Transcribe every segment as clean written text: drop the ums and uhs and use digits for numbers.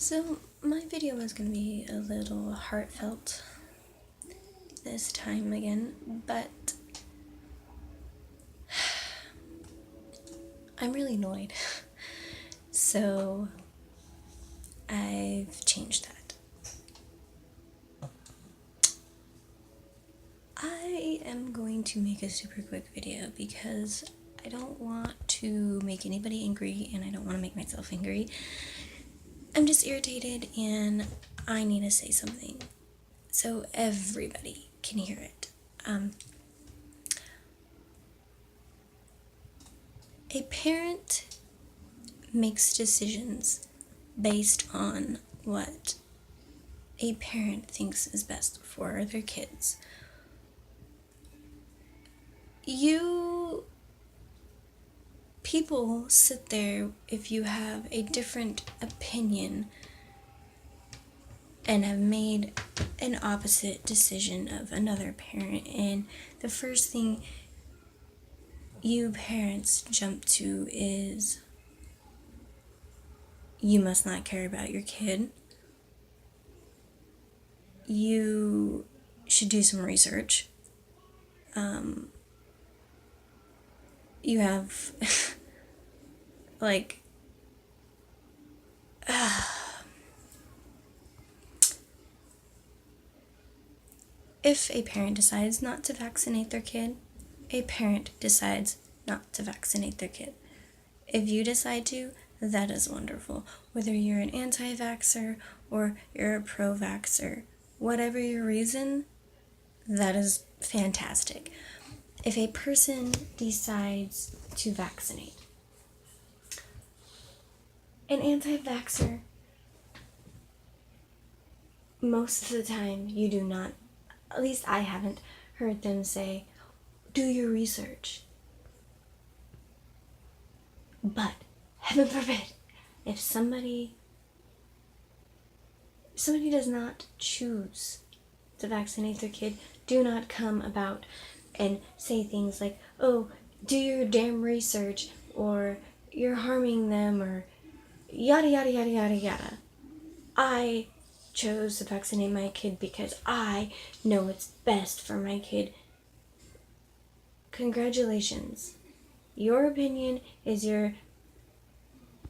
So my video was going to be a little heartfelt this time again, but I'm really annoyed. So I've changed that. I am going to make a super quick video because I don't want to make anybody angry and I don't want to make myself angry. I'm just irritated and I need to say something so everybody can hear it. A parent makes decisions based on what a parent thinks is best for their kids. People sit there if you have a different opinion and have made an opposite decision of another parent, and the first thing you parents jump to is you must not care about your kid. You should do some research. You have if a parent decides not to vaccinate their kid, a parent decides not to vaccinate their kid. If you decide to, that is wonderful. Whether you're an anti-vaxxer or you're a pro-vaxxer, whatever your reason, that is fantastic. If a person decides to vaccinate, an anti-vaxxer, most of the time you do not, at least I haven't heard them say, do your research. But, heaven forbid, if somebody does not choose to vaccinate their kid, do not come about and say things like, oh, do your damn research, or you're harming them, or yada yada yada yada yada. I chose to vaccinate my kid because I know what's best for my kid. Congratulations. Your opinion is your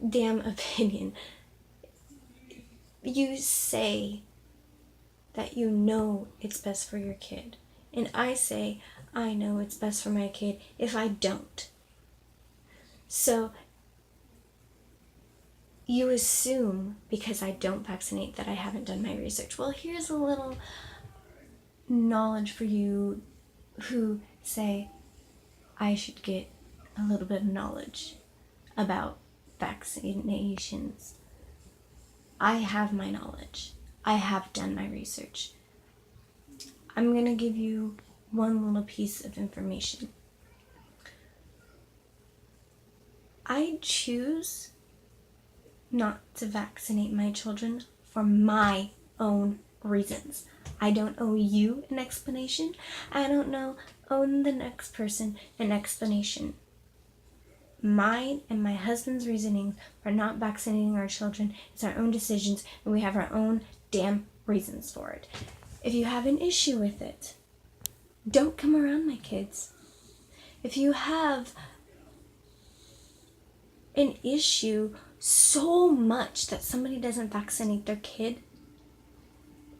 damn opinion. You say that you know it's best for your kid, and I say I know it's best for my kid if I don't. So you assume because I don't vaccinate that I haven't done my research. Well, here's a little knowledge for you who say I should get a little bit of knowledge about vaccinations. I have my knowledge. I have done my research. I'm going to give you one little piece of information. I choose not to vaccinate my children for my own reasons. I don't owe you an explanation. I don't owe the next person an explanation. Mine and my husband's reasoning for not vaccinating our children is our own decisions, and we have our own damn reasons for it. If you have an issue with it, don't come around my kids. If you have an issue so much that somebody doesn't vaccinate their kid,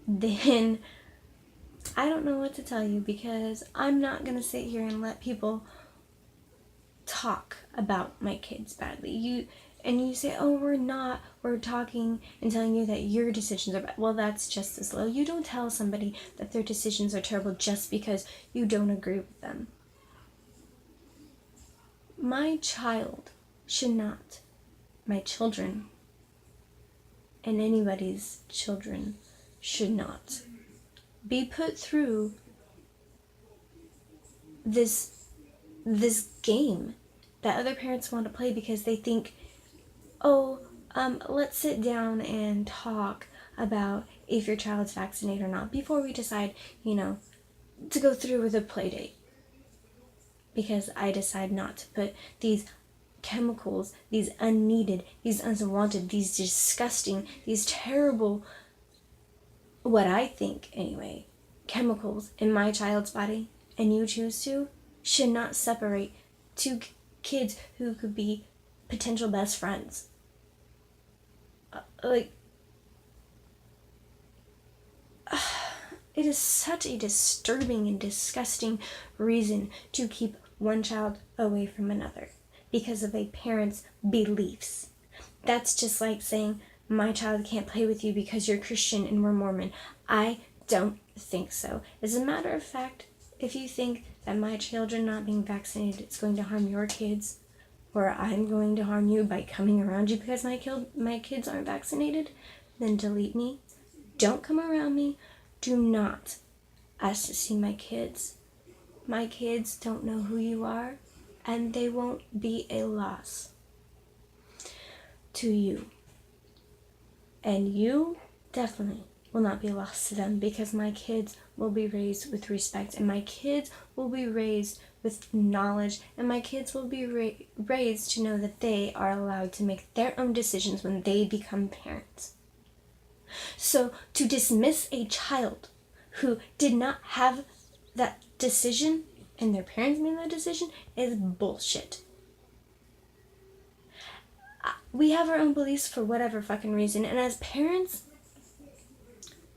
then I don't know what to tell you, because I'm not going to sit here and let people talk about my kids badly. You say, oh, we're talking and telling you that your decisions are bad. Well, that's just as low. You don't tell somebody that their decisions are terrible just because you don't agree with them. My children and anybody's children should not be put through this game that other parents want to play because they think, oh, let's sit down and talk about if your child's vaccinated or not before we decide, to go through with a play date. Because I decide not to put these chemicals, these unneeded, these unwanted, these disgusting, these terrible, what I think anyway, chemicals in my child's body, and you choose to, should not separate two kids who could be potential best friends. It is such a disturbing and disgusting reason to keep one child away from another because of a parent's beliefs. That's just like saying, my child can't play with you because you're Christian and we're Mormon. I don't think so. As a matter of fact, if you think that my children not being vaccinated is going to harm your kids, or I'm going to harm you by coming around you because my kids aren't vaccinated, then delete me. Don't come around me. Do not ask to see my kids. My kids don't know who you are, and they won't be a loss to you. And you definitely will not be a loss to them, because my kids will be raised with respect, and my kids will be raised with knowledge, and my kids will be raised to know that they are allowed to make their own decisions when they become parents. So to dismiss a child who did not have that decision and their parents made that decision is bullshit. We have our own beliefs for whatever fucking reason, and as parents,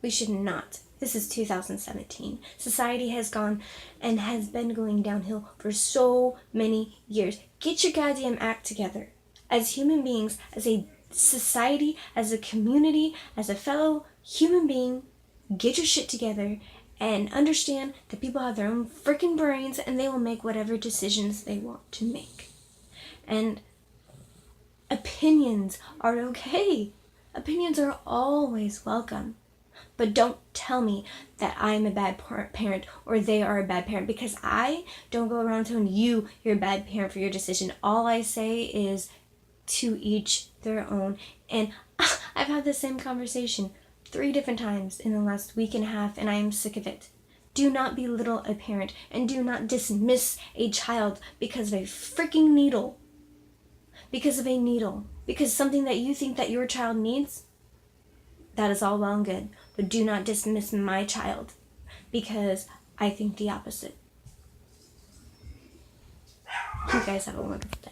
we should not. This is 2017. Society has gone and has been going downhill for so many years. Get your goddamn act together. As human beings, as a society, as a community, as a fellow human being, get your shit together and understand that people have their own freaking brains and they will make whatever decisions they want to make. And opinions are okay. Opinions are always welcome. But don't tell me that I'm a bad parent or they are a bad parent, because I don't go around telling you you're a bad parent for your decision. All I say is to each their own. And I've had the same conversation 3 different times in the last week and a half, and I am sick of it. Do not belittle a parent, and do not dismiss a child because of a freaking needle. Because of a needle. Because something that you think that your child needs, that is all well and good. But do not dismiss my child because I think the opposite. You guys have a wonderful day.